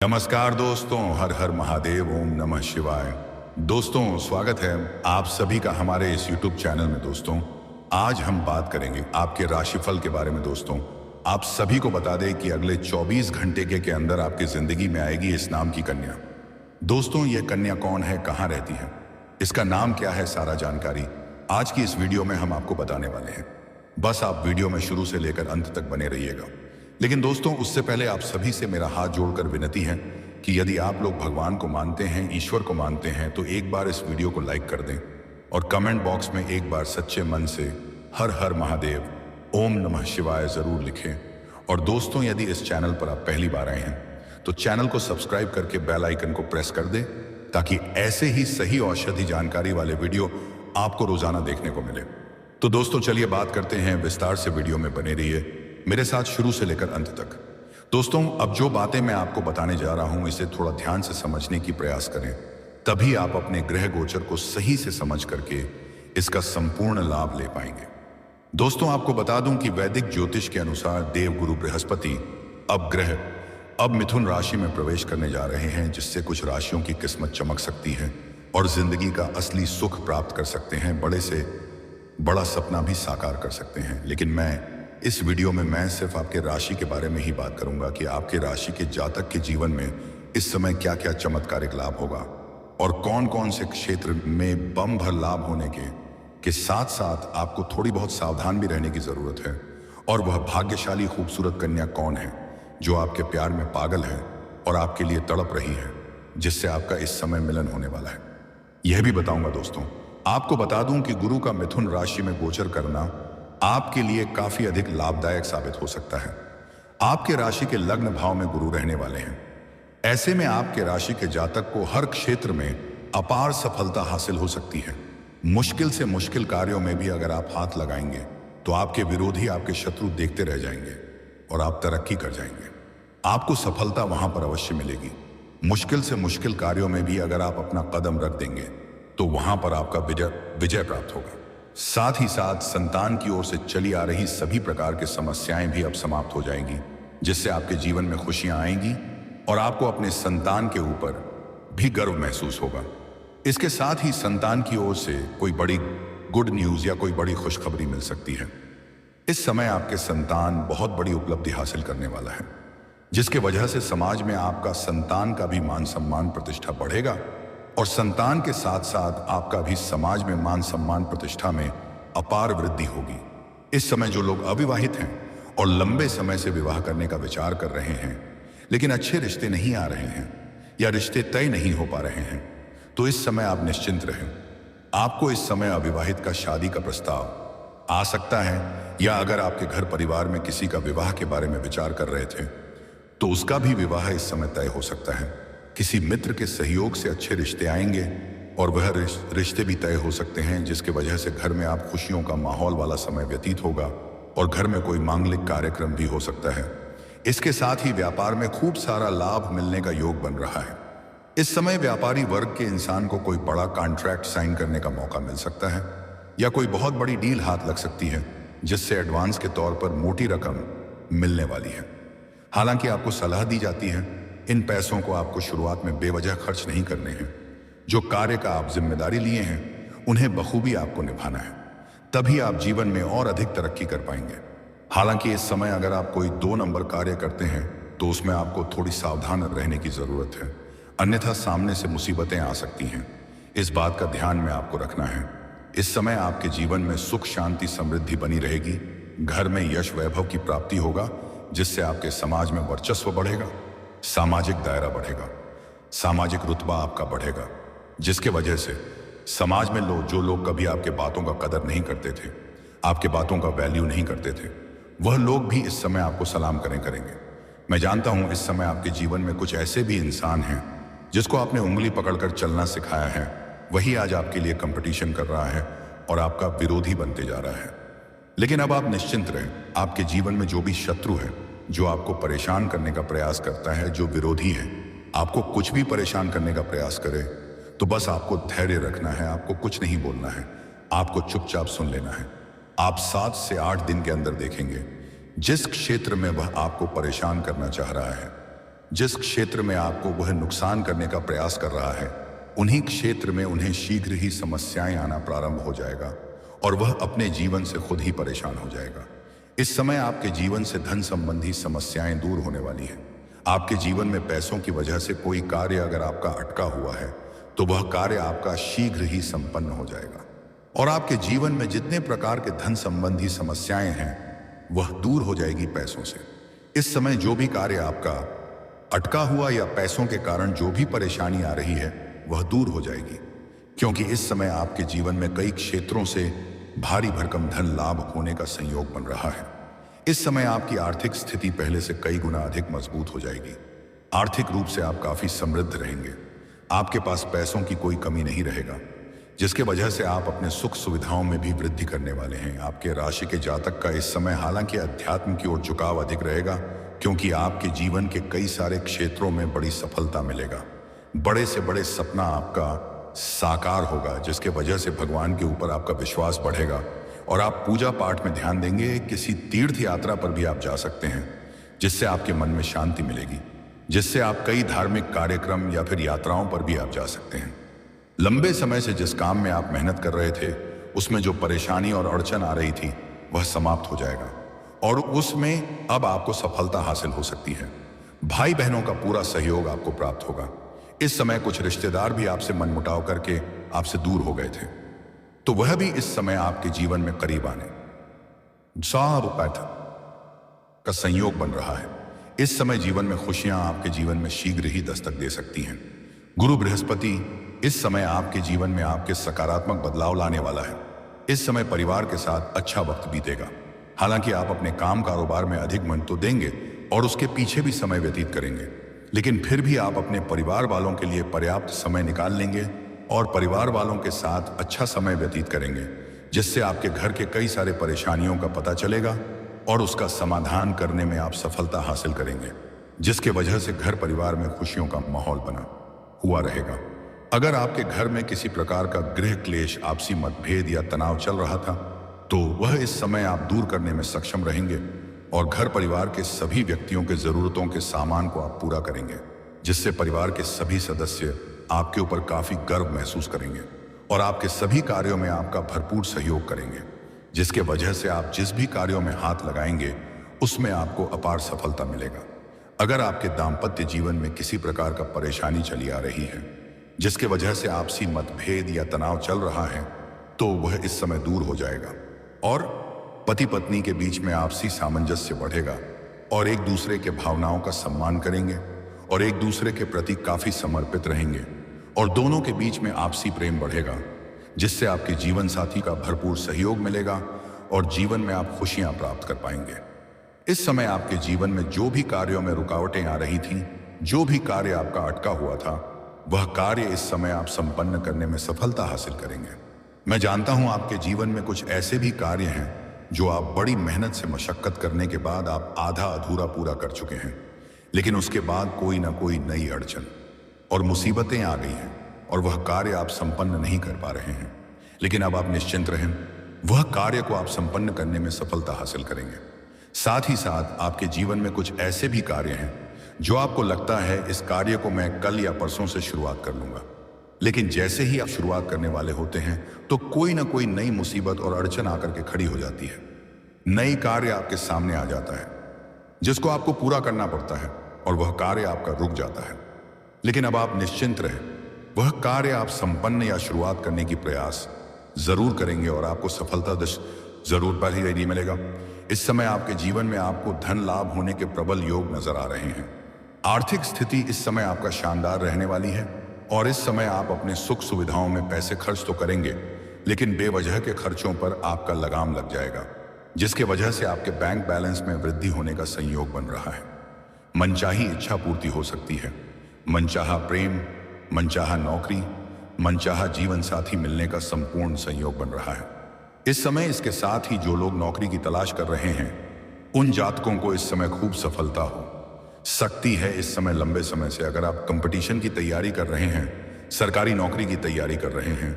नमस्कार दोस्तों, हर हर महादेव, ओम नमः शिवाय। दोस्तों, स्वागत है आप सभी का हमारे इस YouTube चैनल में। दोस्तों, आज हम बात करेंगे आपके राशिफल के बारे में। दोस्तों, आप सभी को बता दें कि अगले 24 घंटे के अंदर आपकी जिंदगी में आएगी इस नाम की कन्या। दोस्तों, यह कन्या कौन है, कहाँ रहती है, इसका नाम क्या है, सारा जानकारी आज की इस वीडियो में हम आपको बताने वाले हैं। बस आप वीडियो में शुरू से लेकर अंत तक बने रहिएगा। लेकिन दोस्तों, उससे पहले आप सभी से मेरा हाथ जोड़कर विनती है कि यदि आप लोग भगवान को मानते हैं, ईश्वर को मानते हैं, तो एक बार इस वीडियो को लाइक कर दें और कमेंट बॉक्स में एक बार सच्चे मन से हर हर महादेव, ओम नमः शिवाय जरूर लिखें। और दोस्तों, यदि इस चैनल पर आप पहली बार आए हैं तो चैनल को सब्सक्राइब करके बेल आइकन को प्रेस कर दें ताकि ऐसे ही सही औषधि जानकारी वाले वीडियो आपको रोजाना देखने को मिले। तो दोस्तों, चलिए बात करते हैं विस्तार से। वीडियो में बने रहिए मेरे साथ शुरू से लेकर अंत तक। दोस्तों, अब जो बातें मैं आपको बताने जा रहा हूं, इसे थोड़ा ध्यान से समझने की प्रयास करें, तभी आप अपने ग्रह गोचर को सही से समझ करके इसका संपूर्ण लाभ ले पाएंगे। दोस्तों, आपको बता दूं कि वैदिक ज्योतिष के अनुसार देवगुरु बृहस्पति अब मिथुन राशि में प्रवेश करने जा रहे हैं, जिससे कुछ राशियों की किस्मत चमक सकती है और जिंदगी का असली सुख प्राप्त कर सकते हैं, बड़े से बड़ा सपना भी साकार कर सकते हैं। लेकिन इस वीडियो में मैं सिर्फ आपके राशि के बारे में ही बात करूंगा कि आपके राशि के जातक के जीवन में इस समय क्या क्या चमत्कारिक लाभ होगा और कौन कौन से क्षेत्र में बम भर लाभ होने के साथ साथ आपको थोड़ी बहुत सावधान भी रहने की जरूरत है। और वह भाग्यशाली खूबसूरत कन्या कौन है जो आपके प्यार में पागल है और आपके लिए तड़प रही है, जिससे आपका इस समय मिलन होने वाला है, यह भी बताऊंगा। दोस्तों, आपको बता दूं कि गुरु का मिथुन राशि में गोचर करना आपके लिए काफी अधिक लाभदायक साबित हो सकता है। आपके राशि के लग्न भाव में गुरु रहने वाले हैं। ऐसे में आपके राशि के जातक को हर क्षेत्र में अपार सफलता हासिल हो सकती है। मुश्किल से मुश्किल कार्यों में भी अगर आप हाथ लगाएंगे तो आपके विरोधी, आपके शत्रु देखते रह जाएंगे और आप तरक्की कर जाएंगे। आपको सफलता वहां पर अवश्य मिलेगी। मुश्किल से मुश्किल कार्यों में भी अगर आप अपना कदम रख देंगे तो वहां पर आपका विजय प्राप्त होगा। साथ ही साथ संतान की ओर से चली आ रही सभी प्रकार की समस्याएं भी अब समाप्त हो जाएंगी, जिससे आपके जीवन में खुशियां आएंगी और आपको अपने संतान के ऊपर भी गर्व महसूस होगा। इसके साथ ही संतान की ओर से कोई बड़ी गुड न्यूज या कोई बड़ी खुशखबरी मिल सकती है। इस समय आपके संतान बहुत बड़ी उपलब्धि हासिल करने वाला है, जिसके वजह से समाज में आपका संतान का भी मान सम्मान प्रतिष्ठा बढ़ेगा और संतान के साथ साथ आपका भी समाज में मान सम्मान प्रतिष्ठा में अपार वृद्धि होगी। इस समय जो लोग अविवाहित हैं और लंबे समय से विवाह करने का विचार कर रहे हैं, लेकिन अच्छे रिश्ते नहीं आ रहे हैं या रिश्ते तय नहीं हो पा रहे हैं, तो इस समय आप निश्चिंत रहें। आपको इस समय अविवाहित का शादी का प्रस्ताव आ सकता है, या अगर आपके घर परिवार में किसी का विवाह के बारे में विचार कर रहे थे तो उसका भी विवाह इस समय तय हो सकता है। किसी मित्र के सहयोग से अच्छे रिश्ते आएंगे और वह रिश्ते भी तय हो सकते हैं, जिसके वजह से घर में आप खुशियों का माहौल वाला समय व्यतीत होगा और घर में कोई मांगलिक कार्यक्रम भी हो सकता है। इसके साथ ही व्यापार में खूब सारा लाभ मिलने का योग बन रहा है। इस समय व्यापारी वर्ग के इंसान को कोई बड़ा कॉन्ट्रैक्ट साइन करने का मौका मिल सकता है या कोई बहुत बड़ी डील हाथ लग सकती है, जिससे एडवांस के तौर पर मोटी रकम मिलने वाली है। हालांकि आपको सलाह दी जाती है इन पैसों को आपको शुरुआत में बेवजह खर्च नहीं करने हैं। जो कार्य का आप जिम्मेदारी लिए हैं उन्हें बखूबी आपको निभाना है, तभी आप जीवन में और अधिक तरक्की कर पाएंगे। हालांकि इस समय अगर आप कोई 2 नंबर कार्य करते हैं तो उसमें आपको थोड़ी सावधान रहने की जरूरत है, अन्यथा सामने से मुसीबतें आ सकती हैं। इस बात का ध्यान में आपको रखना है। इस समय आपके जीवन में सुख, शांति, समृद्धि बनी रहेगी। घर में यश, वैभव की प्राप्ति होगा, जिससे आपके समाज में वर्चस्व बढ़ेगा, सामाजिक दायरा बढ़ेगा, सामाजिक रुतबा आपका बढ़ेगा, जिसके वजह से समाज में जो लोग कभी आपके बातों का कदर नहीं करते थे, आपके बातों का वैल्यू नहीं करते थे, वह लोग भी इस समय आपको सलाम करेंगे। मैं जानता हूं इस समय आपके जीवन में कुछ ऐसे भी इंसान हैं जिसको आपने उंगली पकड़कर चलना सिखाया है, वही आज आपके लिए कंपटीशन कर रहा है और आपका विरोधी बनते जा रहा है। लेकिन अब आप निश्चिंत रहें। आपके जीवन में जो भी शत्रु है, जो आपको परेशान करने का प्रयास करता है, जो विरोधी है, आपको कुछ भी परेशान करने का प्रयास करे, तो बस आपको धैर्य रखना है। आपको कुछ नहीं बोलना है, आपको चुपचाप सुन लेना है। आप 7 से 8 दिन के अंदर देखेंगे जिस क्षेत्र में वह आपको परेशान करना चाह रहा है, जिस क्षेत्र में आपको वह नुकसान करने का प्रयास कर रहा है, उन्हीं क्षेत्र में उन्हें शीघ्र ही समस्याएं आना प्रारंभ हो जाएगा और वह अपने जीवन से खुद ही परेशान हो जाएगा। इस समय आपके जीवन से धन संबंधी समस्याएं दूर होने वाली हैं। आपके जीवन में पैसों की वजह से कोई कार्य अगर आपका अटका हुआ है तो वह कार्य आपका शीघ्र ही संपन्न हो जाएगा और आपके जीवन में जितने प्रकार के धन संबंधी समस्याएं हैं वह दूर हो जाएगी पैसों से। इस समय जो भी कार्य आपका अटका हुआ या पैसों के कारण जो भी परेशानी आ रही है वह दूर हो जाएगी, क्योंकि इस समय आपके जीवन में कई क्षेत्रों से भारी भरकम धन लाभ होने का संयोग बन रहा है। इस समय आपकी आर्थिक स्थिति पहले से कई गुना अधिक मजबूत हो जाएगी। आर्थिक रूप से आप काफी समृद्ध रहेंगे। आपके पास पैसों की कोई कमी नहीं रहेगा, जिसके वजह से आप अपने सुख सुविधाओं में भी वृद्धि करने वाले हैं। आपके राशि के जातक का इस समय हालांकि अध्यात्म की ओर झुकाव अधिक रहेगा, क्योंकि आपके जीवन के कई सारे क्षेत्रों में बड़ी सफलता मिलेगा। बड़े से बड़े सपना आपका साकार होगा, जिसके वजह से भगवान के ऊपर आपका विश्वास बढ़ेगा और आप पूजा पाठ में ध्यान देंगे। किसी तीर्थ यात्रा पर भी आप जा सकते हैं, जिससे आपके मन में शांति मिलेगी, जिससे आप कई धार्मिक कार्यक्रम या फिर यात्राओं पर भी आप जा सकते हैं। लंबे समय से जिस काम में आप मेहनत कर रहे थे, उसमें जो परेशानी और अड़चन आ रही थी वह समाप्त हो जाएगा और उसमें अब आपको सफलता हासिल हो सकती है। भाई बहनों का पूरा सहयोग आपको प्राप्त होगा। इस समय कुछ रिश्तेदार भी आपसे मनमुटाव करके आपसे दूर हो गए थे, तो वह भी इस समय आपके जीवन में करीब आने का संयोग बन रहा है। इस समय जीवन में खुशियां आपके जीवन में शीघ्र ही दस्तक दे सकती हैं। गुरु बृहस्पति इस समय आपके जीवन में आपके सकारात्मक बदलाव लाने वाला है। इस समय परिवार के साथ अच्छा वक्त बीतेगा। हालांकि आप अपने काम कारोबार में अधिक मन तो देंगे और उसके पीछे भी समय व्यतीत करेंगे, लेकिन फिर भी आप अपने परिवार वालों के लिए पर्याप्त समय निकाल लेंगे और परिवार वालों के साथ अच्छा समय व्यतीत करेंगे, जिससे आपके घर के कई सारे परेशानियों का पता चलेगा और उसका समाधान करने में आप सफलता हासिल करेंगे, जिसके वजह से घर परिवार में खुशियों का माहौल बना हुआ रहेगा। अगर आपके घर में किसी प्रकार का गृह क्लेश, आपसी मतभेद या तनाव चल रहा था, तो वह इस समय आप दूर करने में सक्षम रहेंगे और घर परिवार के सभी व्यक्तियों के जरूरतों के सामान को आप पूरा करेंगे, जिससे परिवार के सभी सदस्य आपके ऊपर काफी गर्व महसूस करेंगे और आपके सभी कार्यों में आपका भरपूर सहयोग करेंगे, जिसके वजह से आप जिस भी कार्यों में हाथ लगाएंगे उसमें आपको अपार सफलता मिलेगा। अगर आपके दाम्पत्य जीवन में किसी प्रकार का परेशानी चली आ रही है, जिसके वजह से आपसी मतभेद या तनाव चल रहा है, तो वह इस समय दूर हो जाएगा और पति पत्नी के बीच में आपसी सामंजस्य बढ़ेगा और एक दूसरे के भावनाओं का सम्मान करेंगे और एक दूसरे के प्रति काफी समर्पित रहेंगे और दोनों के बीच में आपसी प्रेम बढ़ेगा, जिससे आपके जीवन साथी का भरपूर सहयोग मिलेगा और जीवन में आप खुशियां प्राप्त कर पाएंगे। इस समय आपके जीवन में जो भी कार्यों में रुकावटें आ रही थीं, जो भी कार्य आपका अटका हुआ था, वह कार्य इस समय आप संपन्न करने में सफलता हासिल करेंगे। मैं जानता हूं आपके जीवन में कुछ ऐसे भी कार्य हैं जो आप बड़ी मेहनत से मशक्कत करने के बाद आप आधा अधूरा पूरा कर चुके हैं, लेकिन उसके बाद कोई ना कोई नई अड़चन और मुसीबतें आ गई हैं और वह कार्य आप संपन्न नहीं कर पा रहे हैं। लेकिन अब आप निश्चिंत रहें, वह कार्य को आप संपन्न करने में सफलता हासिल करेंगे। साथ ही साथ आपके जीवन में कुछ ऐसे भी कार्य हैं जो आपको लगता है इस कार्य को मैं कल या परसों से शुरुआत कर लूंगा, लेकिन जैसे ही आप शुरुआत करने वाले होते हैं तो कोई ना कोई नई मुसीबत और अड़चन आकर के खड़ी हो जाती है। नई कार्य आपके सामने आ जाता है जिसको आपको पूरा करना पड़ता है और वह कार्य आपका रुक जाता है। लेकिन अब आप निश्चिंत रहें, वह कार्य आप संपन्न या शुरुआत करने की प्रयास जरूर करेंगे और आपको सफलता जरूर पहले मिलेगा। इस समय आपके जीवन में आपको धन लाभ होने के प्रबल योग नजर आ रहे हैं। आर्थिक स्थिति इस समय आपका शानदार रहने वाली है और इस समय आप अपने सुख सुविधाओं में पैसे खर्च तो करेंगे, लेकिन बेवजह के खर्चों पर आपका लगाम लग जाएगा, जिसके वजह से आपके बैंक बैलेंस में वृद्धि होने का संयोग बन रहा है। मनचाही इच्छा पूर्ति हो सकती है। मनचाहा प्रेम, मनचाहा नौकरी, मनचाहा जीवन साथी मिलने का संपूर्ण संयोग बन रहा है। इस समय इसके साथ ही जो लोग नौकरी की तलाश कर रहे हैं, उन जातकों को इस समय खूब सफलता हो सकती है। इस समय लंबे समय से अगर आप कंपटीशन की तैयारी कर रहे हैं, सरकारी नौकरी की तैयारी कर रहे हैं,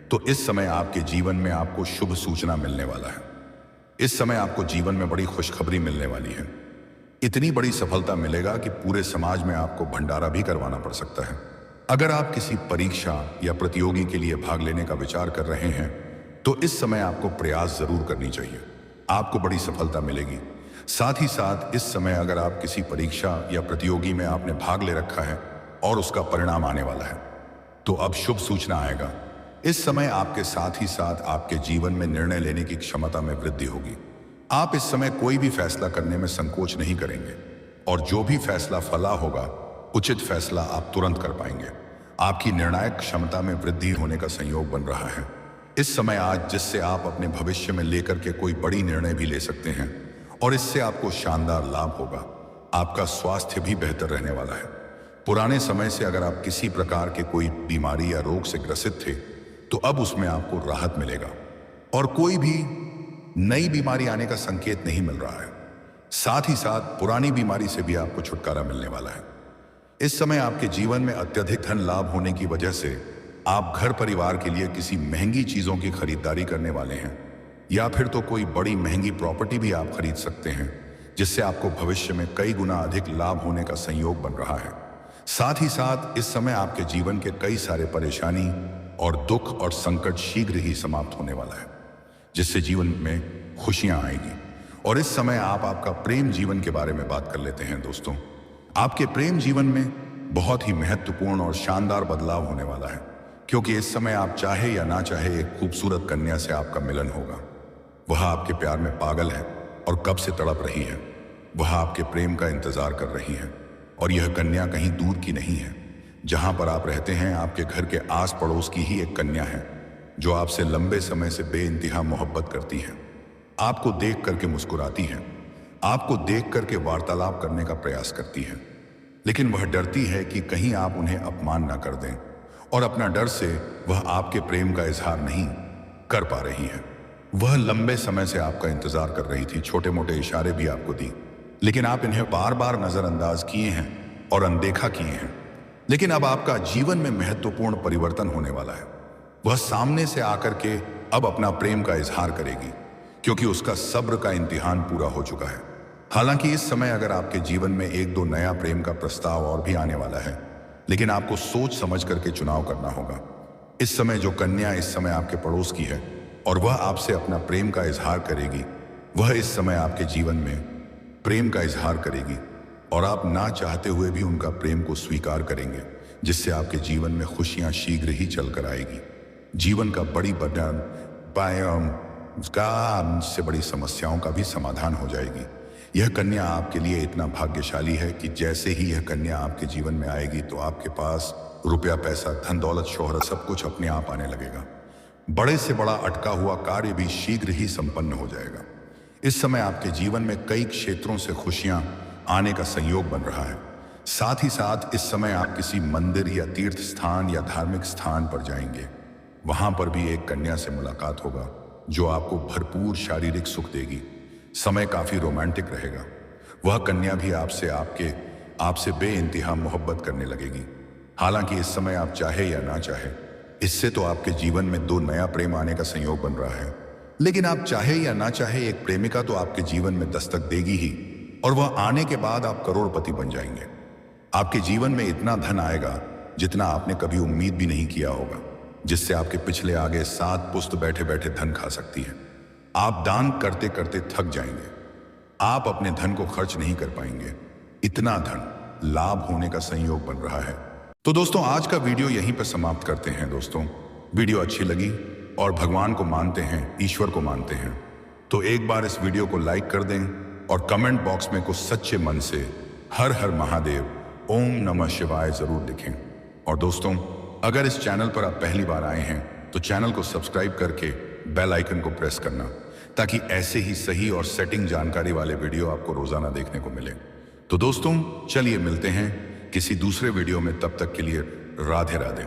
तो इस समय आपके जीवन में आपको शुभ सूचना मिलने वाला है। इस समय आपको जीवन में बड़ी खुशखबरी मिलने वाली है। इतनी बड़ी सफलता मिलेगा कि पूरे समाज में आपको भंडारा भी करवाना पड़ सकता है। अगर आप किसी परीक्षा या प्रतियोगी के लिए भाग लेने का विचार कर रहे हैं तो इस समय आपको प्रयास जरूर करनी चाहिए, आपको बड़ी सफलता मिलेगी। साथ ही साथ इस समय अगर आप किसी परीक्षा या प्रतियोगी में आपने भाग ले रखा है और उसका परिणाम आने वाला है तो अब शुभ सूचना आएगा। इस समय आपके साथ ही साथ आपके जीवन में निर्णय लेने की क्षमता में वृद्धि होगी। आप इस समय कोई भी फैसला करने में संकोच नहीं करेंगे और जो भी फैसला फला होगा उचित फैसला आप तुरंत कर पाएंगे। आपकी निर्णायक क्षमता में वृद्धि होने का संयोग बन रहा है इस समय आज, जिससे आप अपने भविष्य में लेकर के कोई बड़ी निर्णय भी ले सकते हैं और इससे आपको शानदार लाभ होगा। आपका स्वास्थ्य भी बेहतर रहने वाला है। पुराने समय से अगर आप किसी प्रकार के कोई बीमारी या रोग से ग्रसित थे तो अब उसमें आपको राहत मिलेगा और कोई भी नई बीमारी आने का संकेत नहीं मिल रहा है। साथ ही साथ पुरानी बीमारी से भी आपको छुटकारा मिलने वाला है। इस समय आपके जीवन में अत्यधिक धन लाभ होने की वजह से आप घर परिवार के लिए किसी महंगी चीजों की खरीदारी करने वाले हैं या फिर तो कोई बड़ी महंगी प्रॉपर्टी भी आप खरीद सकते हैं, जिससे आपको भविष्य में कई गुना अधिक लाभ होने का संयोग बन रहा है। साथ ही साथ इस समय आपके जीवन के कई सारे परेशानी और दुख और संकट शीघ्र ही समाप्त होने वाला है, जिससे जीवन में खुशियां आएगी। और इस समय आप आपका प्रेम जीवन के बारे में बात कर लेते हैं दोस्तों। आपके प्रेम जीवन में बहुत ही महत्वपूर्ण और शानदार बदलाव होने वाला है, क्योंकि इस समय आप चाहे या ना चाहे एक खूबसूरत कन्या से आपका मिलन होगा। वह आपके प्यार में पागल है और कब से तड़प रही है। वह आपके प्रेम का इंतजार कर रही है और यह कन्या कहीं दूर की नहीं है। जहां पर आप रहते हैं आपके घर के आस पड़ोस की ही एक कन्या है जो आपसे लंबे समय से बेइंतहा मोहब्बत करती है। आपको देख करके मुस्कुराती है, आपको देख करके वार्तालाप करने का प्रयास करती है, लेकिन वह डरती है कि कहीं आप उन्हें अपमान ना कर दें और अपना डर से वह आपके प्रेम का इजहार नहीं कर पा रही है। वह लंबे समय से आपका इंतजार कर रही थी, छोटे मोटे इशारे भी आपको दी, लेकिन आप इन्हें बार बार नजरअंदाज किए हैं और अनदेखा किए हैं। लेकिन अब आपका जीवन में महत्वपूर्ण परिवर्तन होने वाला है। वह सामने से आकर के अब अपना प्रेम का इजहार करेगी, क्योंकि उसका सब्र का इम्तिहान पूरा हो चुका है। हालांकि इस समय अगर आपके जीवन में एक दो नया प्रेम का प्रस्ताव और भी आने वाला है, लेकिन आपको सोच समझ करके चुनाव करना होगा। इस समय जो कन्या इस समय आपके पड़ोस की है और वह आपसे अपना प्रेम का इजहार करेगी, वह इस समय आपके जीवन में प्रेम का इजहार करेगी और आप ना चाहते हुए भी उनका प्रेम को स्वीकार करेंगे, जिससे आपके जीवन में खुशियां शीघ्र ही चलकर आएगी। जीवन का बड़ी से बड़ी समस्याओं का भी समाधान हो जाएगी। यह कन्या आपके लिए इतना भाग्यशाली है कि जैसे ही यह कन्या आपके जीवन में आएगी तो आपके पास रुपया, पैसा, धन दौलत, शोहरत सब कुछ अपने आप आने लगेगा। बड़े से बड़ा अटका हुआ कार्य भी शीघ्र ही संपन्न हो जाएगा। इस समय आपके जीवन में कई क्षेत्रों से खुशियां आने का संयोग बन रहा है। साथ ही साथ इस समय आप किसी मंदिर या तीर्थ स्थान या धार्मिक स्थान पर जाएंगे। वहां पर भी एक कन्या से मुलाकात होगा जो आपको भरपूर शारीरिक सुख देगी। समय काफी रोमांटिक रहेगा। वह कन्या भी आपसे बेइंतहा मोहब्बत करने लगेगी। हालांकि इस समय आप चाहे या ना चाहे, इससे तो आपके जीवन में दो नया प्रेम आने का संयोग बन रहा है, लेकिन आप चाहे या ना चाहे एक प्रेमिका तो आपके जीवन में दस्तक देगी ही, और वह आने के बाद आप करोड़पति बन जाएंगे। आपके जीवन में इतना धन आएगा जितना आपने कभी उम्मीद भी नहीं किया होगा, जिससे आपके पिछले आगे 7 पुश्त बैठे बैठे धन खा सकती है। आप दान करते करते थक जाएंगे। आप अपने धन को खर्च नहीं कर पाएंगे। इतना धन लाभ होने का संयोग बन रहा है। तो दोस्तों आज का वीडियो यहीं पर समाप्त करते हैं। दोस्तों वीडियो अच्छी लगी और भगवान को मानते हैं, ईश्वर को मानते हैं, तो एक बार इस वीडियो को लाइक कर दें और कमेंट बॉक्स में कुछ सच्चे मन से हर हर महादेव, ओम नमः शिवाय जरूर लिखें। और दोस्तों अगर इस चैनल पर आप पहली बार आए हैं तो चैनल को सब्सक्राइब करके बेल आइकन को प्रेस करना, ताकि ऐसे ही सही और सेटिंग जानकारी वाले वीडियो आपको रोजाना देखने को मिले। तो दोस्तों चलिए मिलते हैं किसी दूसरे वीडियो में, तब तक के लिए राधे राधे।